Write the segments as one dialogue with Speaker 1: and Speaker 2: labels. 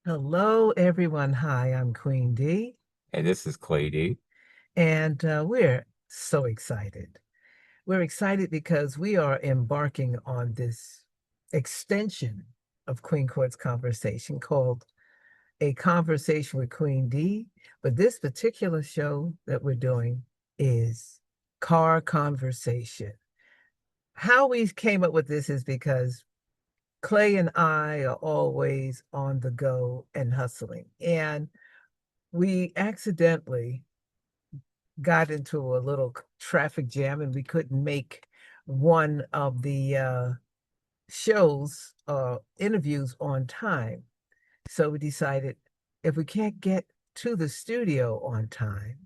Speaker 1: Hello, everyone. Hi, I'm Queen D,
Speaker 2: And this is Clay D.
Speaker 1: and we're so excited. We're excited because we are embarking on this extension of Queen Court's conversation called A Conversation with Queen D. But this particular show that we're doing is Car Conversation. How we came up with this is because Clay and I are always on the go and hustling. And we accidentally got into a little traffic jam and we couldn't make one of the shows interviews on time. So we decided if we can't get to the studio on time,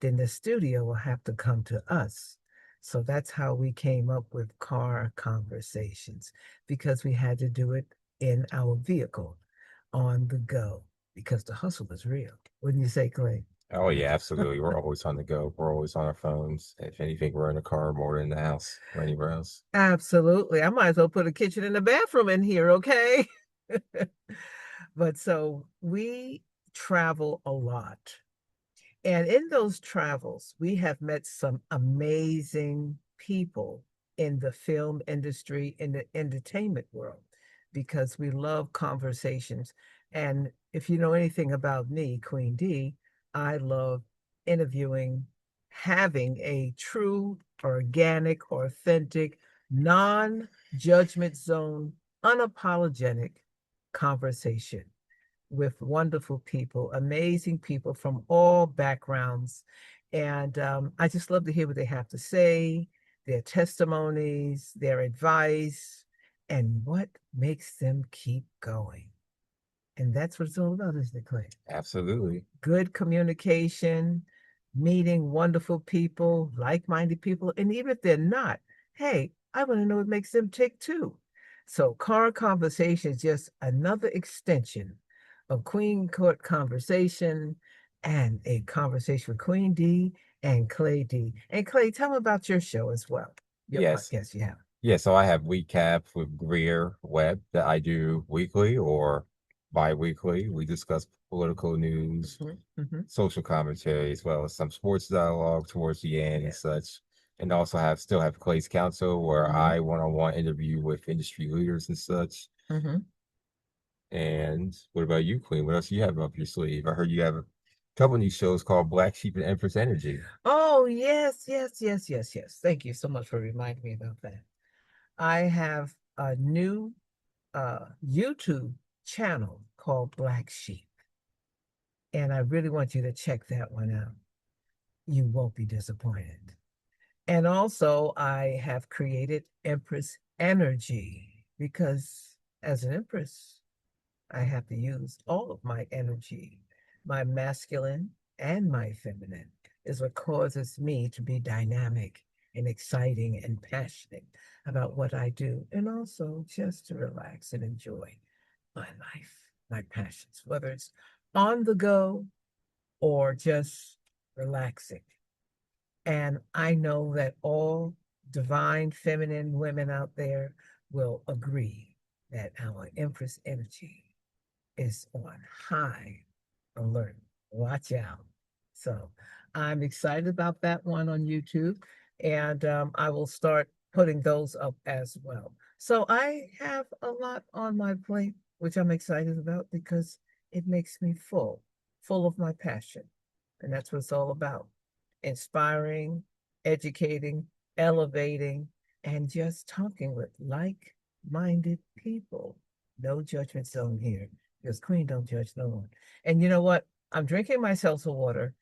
Speaker 1: then the studio will have to come to us. So that's how we came up with car conversations because we had to do it in our vehicle on the go because the hustle is real. Wouldn't you say, Clay?
Speaker 2: Oh yeah, absolutely. We're always on the go. We're always on our phones. If anything, we're in the car more than the house or anywhere else.
Speaker 1: Absolutely. I might as well put a kitchen and a bathroom in here, okay? But so we travel a lot. And in those travels, we have met some amazing people in the film industry, in the entertainment world, because we love conversations. And if you know anything about me, Queen D, I love interviewing, having a true, organic, authentic, non judgment zone, unapologetic conversation with wonderful people, amazing people from all backgrounds. And I just love to hear what they have to say, their testimonies, their advice, and what makes them keep going. And that's what it's all about, isn't it, Clay?
Speaker 2: Absolutely.
Speaker 1: Good communication, meeting wonderful people, like minded people. And even if they're not, hey, I want to know what makes them tick too. So, car conversation is just another extension of Queen Court conversation and a conversation with Queen D and Clay D. And Clay, tell me about your show as well, your
Speaker 2: Yes.
Speaker 1: podcast you have.
Speaker 2: Yeah, so I have Recap with Greer Webb that I do weekly or bi-weekly. We discuss political news,
Speaker 1: Hmm. Hmm.
Speaker 2: social commentary, as well as some sports dialogue towards the end and
Speaker 1: Yeah.
Speaker 2: such. And also have Clay's Counsel where
Speaker 1: Hmm.
Speaker 2: I one-on-one interview with industry leaders and such.
Speaker 1: Hmm.
Speaker 2: And what about you, Queen? What else do you have up your sleeve? I heard you have a couple new shows called Black Sheep and Empress Energy.
Speaker 1: Oh, yes, yes, yes, yes, yes. Thank you so much for reminding me about that. I have a new YouTube channel called Black Sheep, and I really want you to check that one out. You won't be disappointed. And also, I have created Empress Energy because as an Empress, I have to use all of my energy. My masculine and my feminine is what causes me to be dynamic and exciting and passionate about what I do, and also just to relax and enjoy my life, my passions, whether it's on the go or just relaxing. And I know that all divine feminine women out there will agree that our Empress energy is on high alert. Watch out. So I'm excited about that one on YouTube, and I will start putting those up as well. So I have a lot on my plate, which I'm excited about because it makes me full, full of my passion. And that's what it's all about: inspiring, educating, elevating, and just talking with like minded people. No judgment zone here because Queen don't judge no one. And you know what? I'm drinking my seltzer water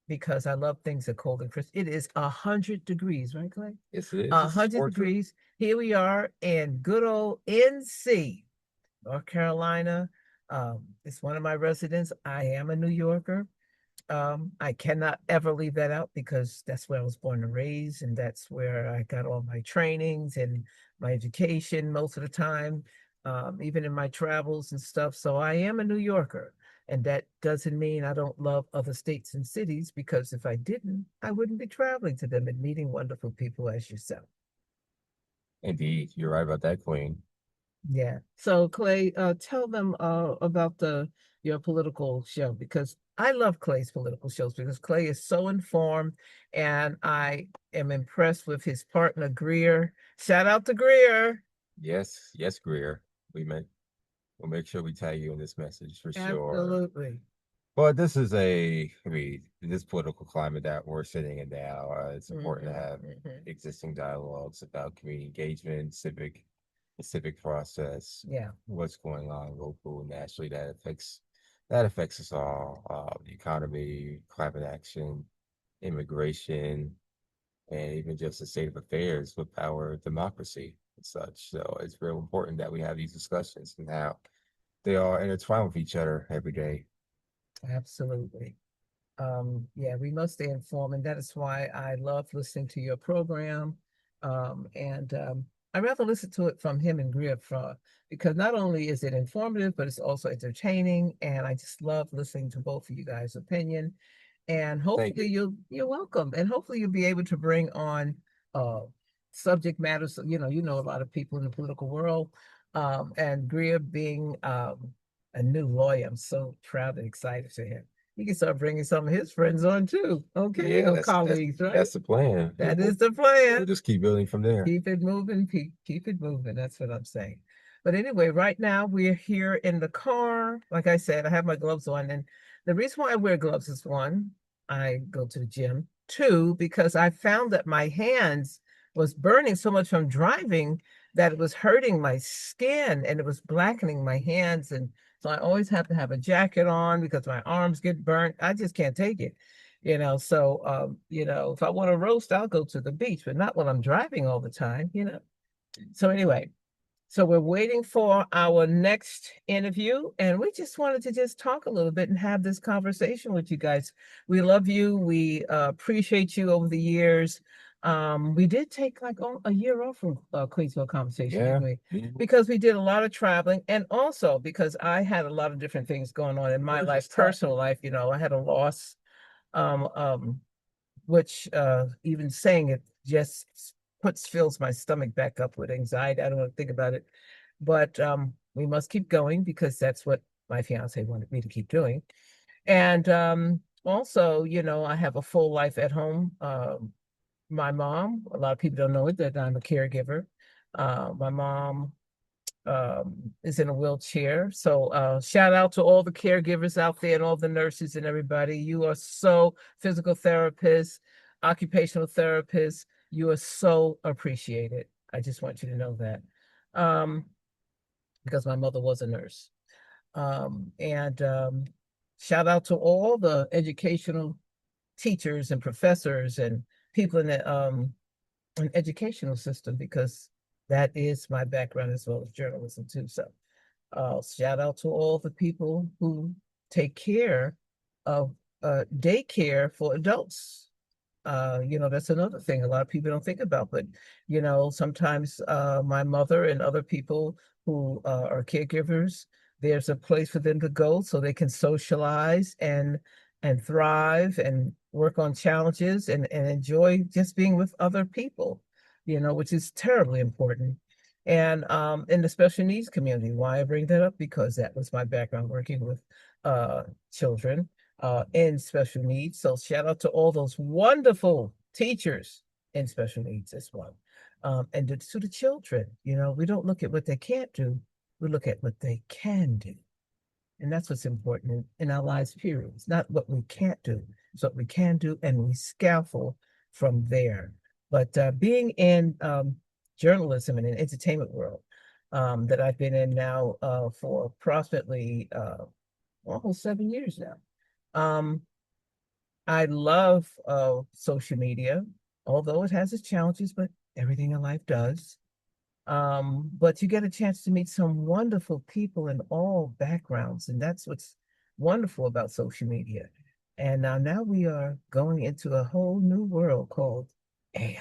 Speaker 1: because I love things that are cold and crisp. It is 100 degrees, right, Clay?
Speaker 2: Yes, it is.
Speaker 1: A
Speaker 2: This is
Speaker 1: hundred
Speaker 2: sports.
Speaker 1: degrees. Here we are in good old NC, North Carolina. It's one of my residents. I am a New Yorker. I cannot ever leave that out because that's where I was born and raised, and that's where I got all my trainings and my education most of the time, even in my travels and stuff. So I am a New Yorker, and that doesn't mean I don't love other states and cities because if I didn't, I wouldn't be traveling to them and meeting wonderful people as yourself.
Speaker 2: Indeed, you're right about that, Queen.
Speaker 1: Yeah. So Clay, tell them about the your political show because I love Clay's political shows because Clay is so informed and I am impressed with his partner Greer. Shout out to Greer.
Speaker 2: Yes, yes, Greer. We'll make sure we tag you in this message for sure.
Speaker 1: Absolutely.
Speaker 2: But I mean, in this political climate that we're sitting in now, it's important to have existing dialogues about community engagement, the civic process,
Speaker 1: Yeah,
Speaker 2: what's going on local and nationally that affects us all. The economy, climate action, immigration, and even just the state of affairs with our democracy and such. So it's real important that we have these discussions and how they are intertwined with each other every day.
Speaker 1: absolutely. Yeah, we must stay informed, and that is why I love listening to your program. And I rather listen to it from him and Griff because not only is it informative, but it's also entertaining. And I just love listening to both of you guys' opinion. And
Speaker 2: Thank
Speaker 1: hopefully
Speaker 2: you.
Speaker 1: you're welcome. And hopefully you'll be able to bring on uh subject matters. You know a lot of people in the political world. And Greer being a new lawyer, I'm so proud and excited for him. He can start bringing some of his friends on too. Okay,
Speaker 2: Yeah,
Speaker 1: or
Speaker 2: that's
Speaker 1: colleagues, right?
Speaker 2: that's the plan.
Speaker 1: That
Speaker 2: We'll,
Speaker 1: is the
Speaker 2: we'll
Speaker 1: plan.
Speaker 2: just keep building from there.
Speaker 1: Keep it moving, keep it moving. That's what I'm saying. But anyway, right now we're here in the car. Like I said, I have my gloves on. And the reason why I wear gloves is one, I go to the gym. Two, because I found that my hands was burning so much from driving that it was hurting my skin and it was blackening my hands. And so I always have to have a jacket on because my arms get burnt. I just can't take it. So if I want to roast, I'll go to the beach, but not when I'm driving all the time. So anyway, so we're waiting for our next interview, and we just wanted to just talk a little bit and have this conversation with you guys. We love you. We appreciate you over the years. We did take like a year off from Queensville Conversation,
Speaker 2: Yeah.
Speaker 1: didn't we?
Speaker 2: Mhm.
Speaker 1: Because we did a lot of traveling, and also because I had a lot of different things going on in my
Speaker 2: We're
Speaker 1: life,
Speaker 2: just talking.
Speaker 1: personal life. I had a loss um, um, which even saying it just fills my stomach back up with anxiety. I don't want to think about it, but we must keep going because that's what my fiance wanted me to keep doing. And also, I have a full life at home. My mom, a lot of people don't know it, that I'm a caregiver. My mom is in a wheelchair. So shout out to all the caregivers out there and all the nurses and everybody. You are so physical therapists, occupational therapists. You are so appreciated. I just want you to know that. Um, because my mother was a nurse. And shout out to all the educational teachers and professors and people in the an educational system because that is my background as well as journalism too. So shout out to all the people who take care of daycare for adults. That's another thing a lot of people don't think about, but sometimes my mother and other people who are caregivers, there's a place for them to go so they can socialize and thrive and work on challenges and enjoy just being with other people, which is terribly important. And in the special needs community, why I bring that up? Because that was my background working with children in special needs. So shout out to all those wonderful teachers in special needs as well. And to the children, we don't look at what they can't do, we look at what they can do. And that's what's important in our lives, period. It's not what we can't do, it's what we can do, and we scaffold from there. But being in journalism and in entertainment world that I've been in now for approximately almost 7 years now. Um, I love social media, although it has its challenges, but everything in life does. But you get a chance to meet some wonderful people in all backgrounds, and that's what's wonderful about social media. And now we are going into a whole new world called AI.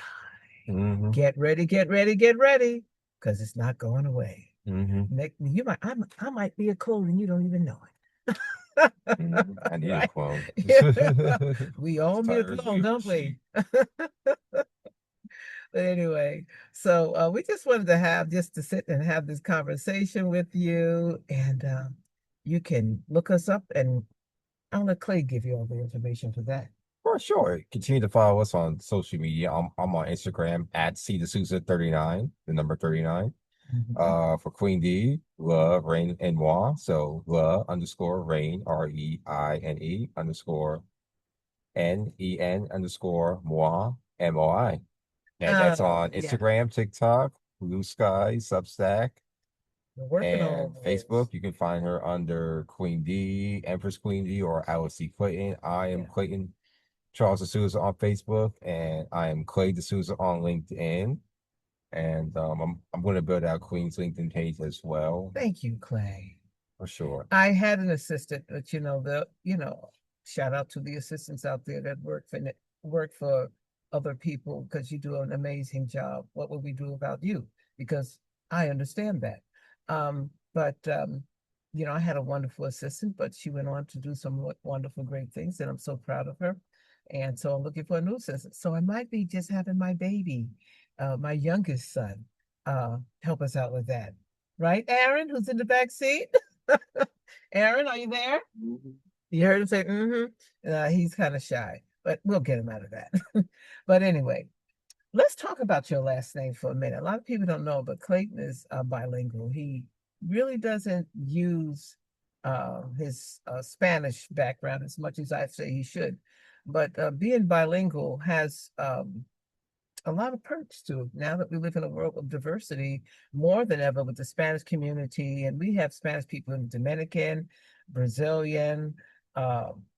Speaker 2: Hmm.
Speaker 1: Get ready, get ready, get ready, because it's not going away.
Speaker 2: Hmm.
Speaker 1: I might be a clone and you don't even know it.
Speaker 2: I need a
Speaker 1: Right?
Speaker 2: clone.
Speaker 1: Yeah. We
Speaker 2: As
Speaker 1: all need a
Speaker 2: tired as
Speaker 1: clone,
Speaker 2: we are
Speaker 1: don't we?
Speaker 2: sheep.
Speaker 1: But anyway, so we just wanted to have just to sit and have this conversation with you, and you can look us up, and I'll let Clay give you all the information for that.
Speaker 2: For sure. Continue to follow us on social media. I'm on Instagram at C D'Souza 39, the number 39.
Speaker 1: Mhm.
Speaker 2: For Queen D, La Rain and Moi. So La underscore Rain, Reine underscore NEN underscore Moi, MOI. And that's
Speaker 1: Oh,
Speaker 2: on
Speaker 1: yeah,
Speaker 2: Instagram, TikTok, Blue Sky, Substack,
Speaker 1: we're working on
Speaker 2: and
Speaker 1: those.
Speaker 2: Facebook. You can find her under Queen D, Empress Queen D, or Alice C. Clayton. I am
Speaker 1: Yeah,
Speaker 2: Clayton Charles D'Souza on Facebook, and I am Clay D'Souza on LinkedIn. And I'm going to build out Queen's LinkedIn page as well,
Speaker 1: thank you, Clay.
Speaker 2: for sure.
Speaker 1: I had an assistant, but shout out to the assistants out there that work for other people because you do an amazing job. What would we do without you? Because I understand that. But I had a wonderful assistant, but she went on to do some wonderful, great things, and I'm so proud of her. And so I'm looking for a new assistant. So I might be just having my baby, my youngest son, help us out with that. Right, Aaron, who's in the back seat? Aaron, are you there? You heard him say, mm-hmm. He's kind of shy, but we'll get him out of that. But anyway, let's talk about your last name for a minute. A lot of people don't know, but Clayton is bilingual. He really doesn't use his Spanish background as much as I say he should. But being bilingual has a lot of perks to it. Now that we live in a world of diversity more than ever with the Spanish community, and we have Spanish people in Dominican, Brazilian,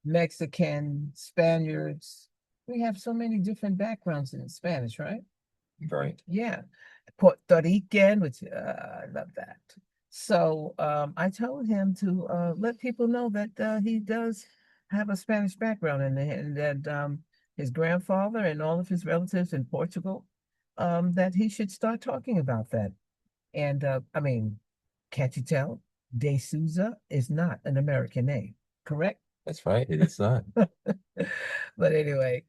Speaker 1: Mexican, Spaniards. We have so many different backgrounds in Spanish, right?
Speaker 2: Right.
Speaker 1: Yeah. Puerto Rican, which I love that. So I told him to let people know that he does have a Spanish background and that his grandfather and all of his relatives in Portugal, that he should start talking about that. And I mean, can't you tell? De Souza is not an American name, correct?
Speaker 2: That's right. It is not.
Speaker 1: But anyway,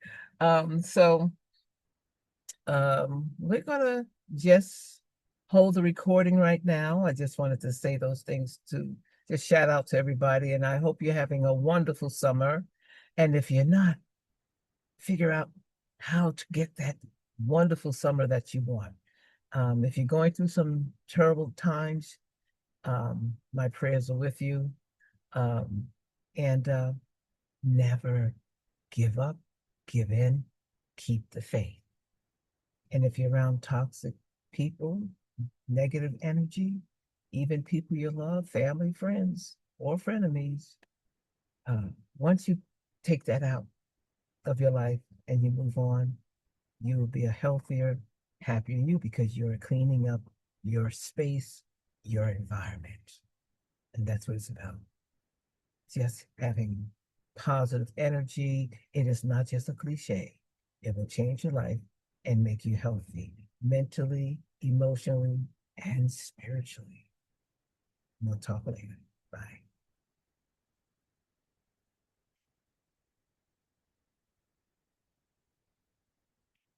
Speaker 1: so we're gonna just hold the recording right now. I just wanted to say those things to just shout out to everybody, and I hope you're having a wonderful summer. And if you're not, figure out how to get that wonderful summer that you want. If you're going through some terrible times, my prayers are with you. Um, and never give up, give in, keep the faith. And if you're around toxic people, negative energy, even people you love, family, friends, or frenemies, uh, once you take that out of your life and you move on, you will be a healthier, happier you because you're cleaning up your space, your environment. And that's what it's about. Just having positive energy. It is not just a cliche. It will change your life and make you healthy mentally, emotionally, and spiritually. We'll talk later. Bye.